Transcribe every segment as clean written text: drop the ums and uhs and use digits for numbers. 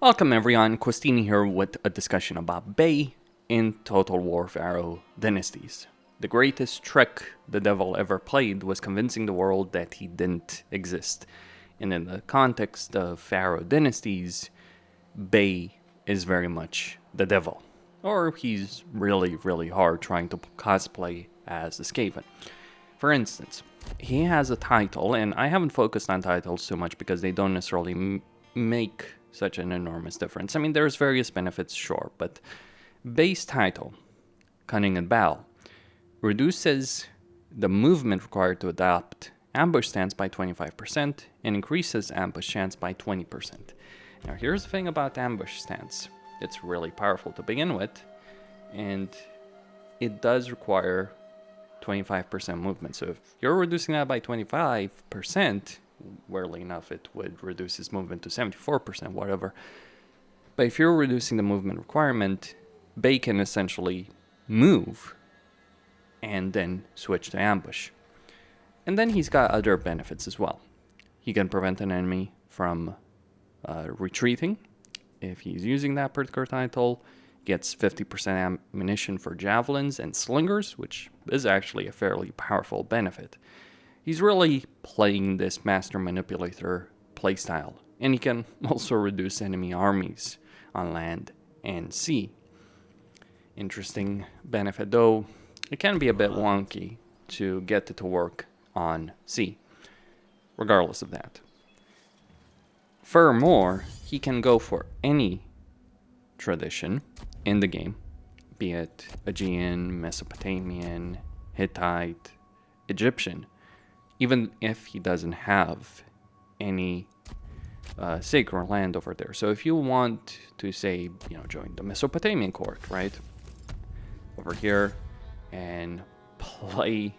Welcome everyone, Costin here with a discussion about Bay in Total War Pharaoh Dynasties. The greatest trick the devil ever played was convincing the world that he didn't exist. And in the context of Pharaoh Dynasties, Bay is very much the devil. Or he's really hard trying to cosplay as the Skaven. For instance, he has a title, and I haven't focused on titles too much because they don't necessarily make such an enormous difference. I mean, there's various benefits, sure, but base title, Cunning and Battle, reduces the movement required to adopt ambush stance by 25% and increases ambush chance by 20%. Now, here's the thing about ambush stance. It's really powerful to begin with, and it does require 25% movement. So if you're reducing that by 25%, weirdly enough, it would reduce his movement to 74%, whatever. But if you're reducing the movement requirement, Bay can essentially move and then switch to ambush. And then he's got other benefits as well. He can prevent an enemy from retreating. If he's using that particular title, gets 50% ammunition for javelins and slingers, which is actually a fairly powerful benefit. He's really playing this Master Manipulator playstyle, and he can also reduce enemy armies on land and sea. Interesting benefit, though it can be a bit wonky to get it to work on sea, regardless of that. Furthermore, he can go for any tradition in the game, be it Aegean, Mesopotamian, Hittite, Egyptian, even if he doesn't have any sacred land over there. So if you want to say, join the Mesopotamian court, right, over here, and play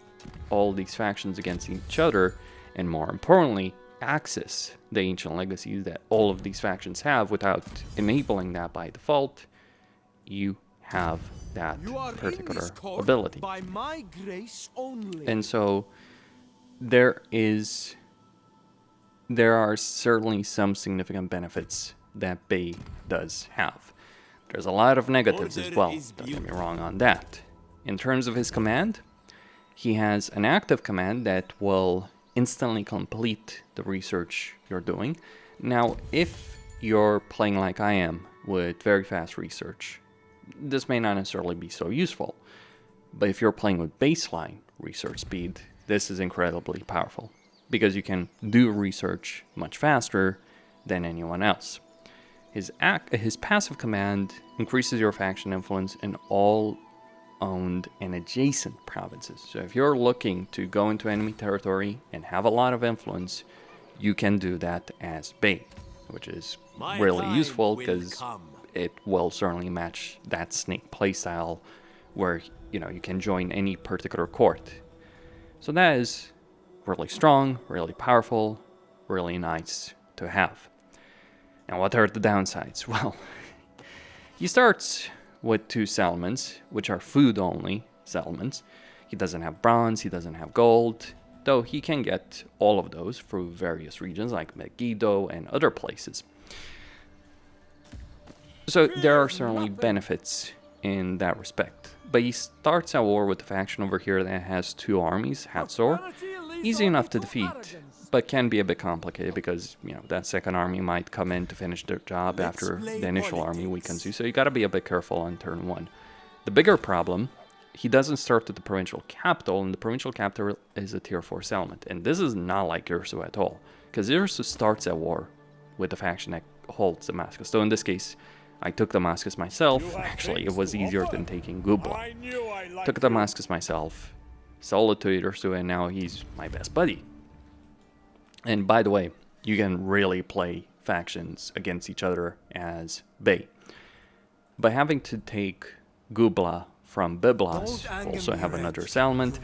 all these factions against each other, and more importantly, access the ancient legacies that all of these factions have without enabling that by default, you have that particular ability. By my grace only. And so there are certainly some significant benefits that Bay does have. There's a lot of negatives as well, don't get me wrong on that. In terms of his command, he has an active command that will instantly complete the research you're doing. Now, if you're playing like I am with very fast research, this may not necessarily be so useful. But if you're playing with baseline research speed, this is incredibly powerful because you can do research much faster than anyone else. His passive command increases your faction influence in all owned and adjacent provinces. So if you're looking to go into enemy territory and have a lot of influence, you can do that as Bay, which is really useful because it will certainly match that snake playstyle where you can join any particular court. So that is really strong, really powerful, really nice to have. Now, what are the downsides? Well, he starts with 2 settlements, which are food-only settlements. He doesn't have bronze, he doesn't have gold, though he can get all of those through various regions like Megiddo and other places. So there are certainly benefits in that respect. But he starts a war with a faction over here that has 2 armies, Hatzor. Easy enough to defeat, but can be a bit complicated because, that second army might come in to finish their job after the initial army weakens you. So you gotta be a bit careful on turn 1. The bigger problem, he doesn't start at the provincial capital, and the provincial capital is a tier 4 settlement. And this is not like Ursu at all, because Ursu starts a war with the faction that holds Damascus. So in this case, I took Damascus myself. Actually, it was easier than taking Gubla. Took Damascus myself, sold it to Ursu, and now he's my best buddy. And by the way, you can really play factions against each other as Bay. By having to take Gubla from Byblos, also have another settlement,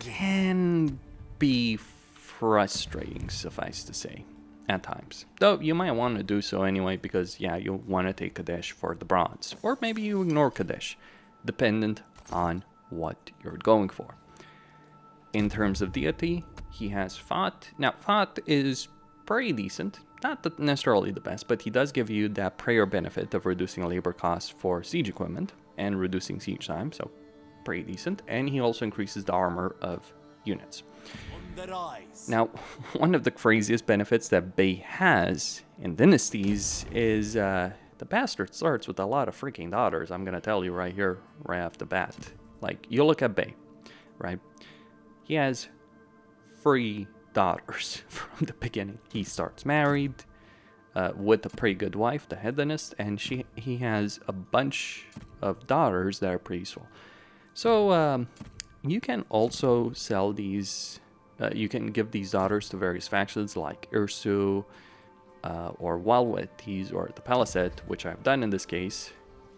can be frustrating, suffice to say, at times. Though you might want to do so anyway because, you want to take Kadesh for the bronze. Or maybe you ignore Kadesh, dependent on what you're going for. In terms of deity, he has Fat. Now, Fat is pretty decent. not necessarily the best, but he does give you that prayer benefit of reducing labor costs for siege equipment and reducing siege time, so pretty decent. And he also increases the armor of units. Now, one of the craziest benefits that Bay has in Dynasties is the bastard starts with a lot of freaking daughters. I'm gonna tell you right here, right off the bat. Like, you look at Bay, right? He has 3 daughters from the beginning. He starts married with a pretty good wife, the hedonist, and he has a bunch of daughters that are pretty useful. So you can also sell these. You can give these daughters to various factions like Ursu or Walwetes or the Palisade, which I've done in this case,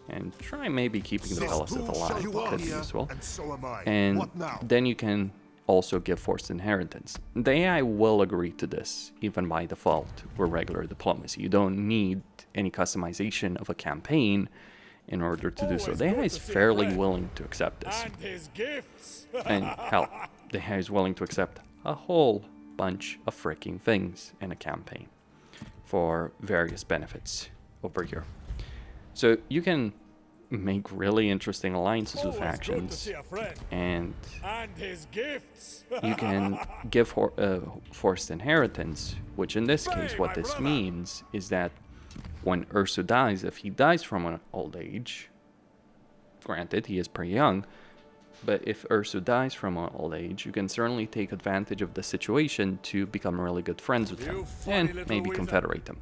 and try maybe keeping the Palisade alive. Could be useful. And then you can also give forced inheritance. The AI will agree to this, even by default, with regular diplomacy. You don't need any customization of a campaign in order to do so. The AI is fairly willing to accept this. And hell, the AI is willing to accept a whole bunch of freaking things in a campaign for various benefits over here. So you can make really interesting alliances with factions, and you can give forced inheritance, which in this case what this means is that when Ursu dies, if he dies from an old age, granted he is pretty young, but if Ursu dies from an old age, you can certainly take advantage of the situation to become really good friends with him and maybe confederate him.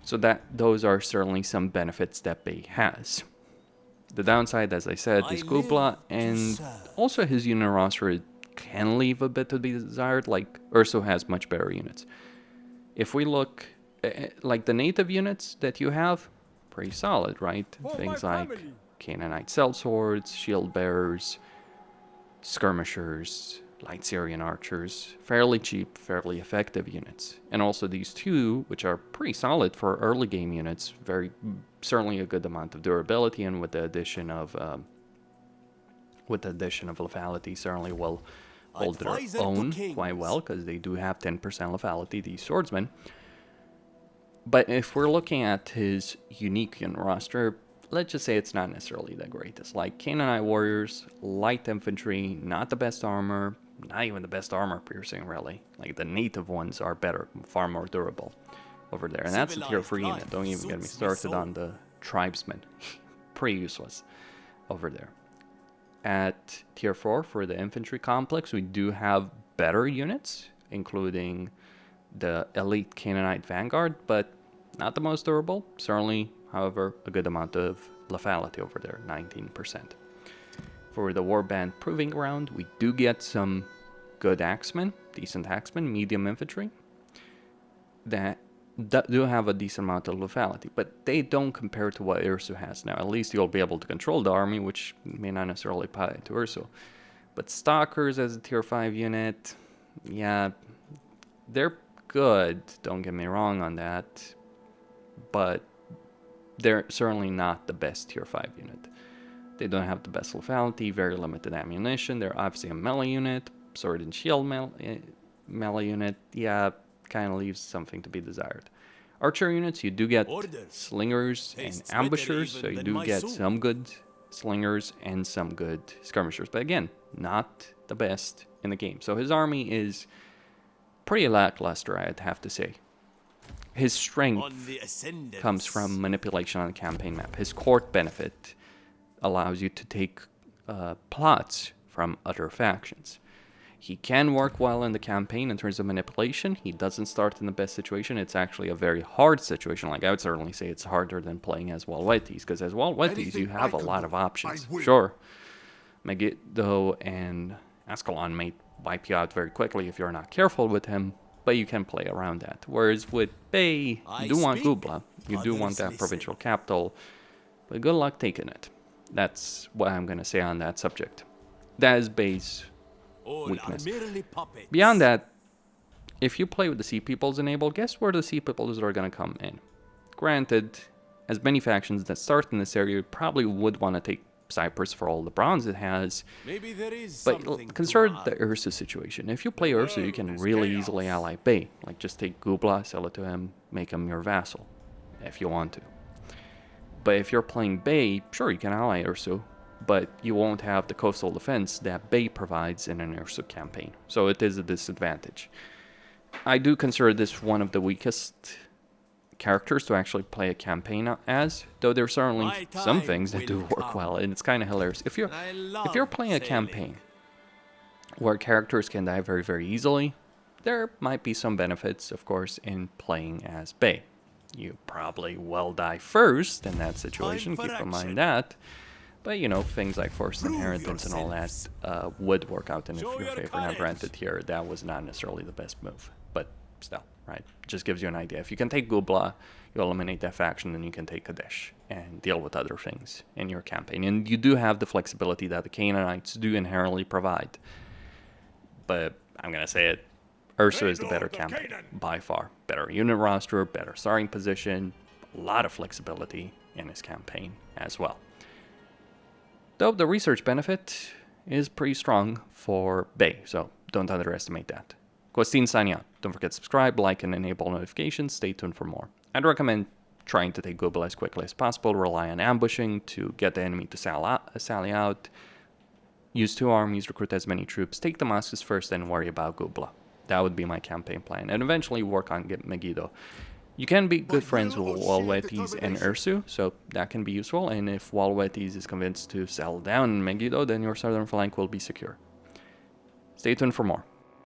So those are certainly some benefits that Bay has. The downside, as I said, is Kubla, and also his unit roster can leave a bit to be desired. Like, Ursu has much better units. If we look, like the native units that you have, pretty solid, right? Things like Canaanite sellswords, shield bearers, skirmishers, light Syrian archers, fairly cheap, fairly effective units. And also these 2, which are pretty solid for early game units, certainly a good amount of durability, and with the addition of lethality, certainly will hold their own quite well, because they do have 10% lethality, these swordsmen. But if we're looking at his unique unit roster, let's just say it's not necessarily the greatest. Like Canaanite warriors, light infantry, not the best armor, not even the best armor piercing, really. Like the native ones are better, far more durable over there. And that's a tier 3 unit. Don't even get me started on the tribesmen. Pretty useless over there. At tier 4 for the infantry complex, we do have better units, including the elite Canaanite vanguard, but not the most durable. Certainly, however, a good amount of lethality over there, 19%. For the warband proving ground, we do get some good axemen, decent axemen, medium infantry, that do have a decent amount of lethality, but they don't compare to what Ursu has now. At least you'll be able to control the army, which may not necessarily apply to Ursu. But Stalkers as a tier 5 unit, yeah, they're good, don't get me wrong on that, but they're certainly not the best tier 5 unit. They don't have the best lethality, very limited ammunition. They're obviously a melee unit, sword and shield melee unit. Yeah, kind of leaves something to be desired. Archer units, you do get slingers and ambushers, so you do get some good slingers and some good skirmishers. But again, not the best in the game. So his army is pretty lackluster, I'd have to say. His strength comes from manipulation on the campaign map. His court benefit allows you to take plots from other factions. He can work well in the campaign in terms of manipulation. He doesn't start in the best situation. It's actually a very hard situation. Like, I would certainly say it's harder than playing as Walwetes, because as Walwetes you have a lot of options. Sure, Megiddo and Ascalon may wipe you out very quickly if you're not careful with him, but you can play around that. Whereas with Bay, you do want Gubla, you do want that provincial capital, but good luck taking it. That's what I'm going to say on that subject. That is Bay's weakness. Beyond that, if you play with the Sea Peoples enabled, guess where the Sea Peoples are going to come in? Granted, as many factions that start in this area probably would want to take Cyprus for all the bronze it has. Maybe there is But something consider to the Ursu situation. If you play Ursu, you can really easily ally Bay. Like, just take Gubla, sell it to him, make him your vassal, if you want to. But if you're playing Bay, sure, you can ally Ursu, but you won't have the coastal defense that Bay provides in an Ursu campaign. So it is a disadvantage. I do consider this one of the weakest characters to actually play a campaign as, though there's certainly some things that do work well, and it's kind of hilarious. If you're playing a campaign where characters can die very, very easily, there might be some benefits, of course, in playing as Bay. You probably will die first in that situation, keep in mind that. But, you know, things like forced inheritance and all that would work out in your favor. Now, granted, here, that was not necessarily the best move, but still, right? Just gives you an idea. If you can take Gubla, you eliminate that faction, then you can take Kadesh and deal with other things in your campaign. And you do have the flexibility that the Canaanites do inherently provide. But I'm going to say it, Ursa is the better campaign, by far. Better unit roster, better starting position, a lot of flexibility in his campaign as well. Though the research benefit is pretty strong for Bay, so don't underestimate that. Costin signing out. Don't forget to subscribe, like, and enable notifications. Stay tuned for more. I'd recommend trying to take Gubla as quickly as possible, rely on ambushing to get the enemy to sally out, use 2 armies, recruit as many troops, take Damascus first, then worry about Gubla. That would be my campaign plan, and eventually work on Megiddo. You can be good friends with Walwetes and Ursu, so that can be useful, and if Walwetes is convinced to settle down in Megiddo, then your southern flank will be secure. Stay tuned for more.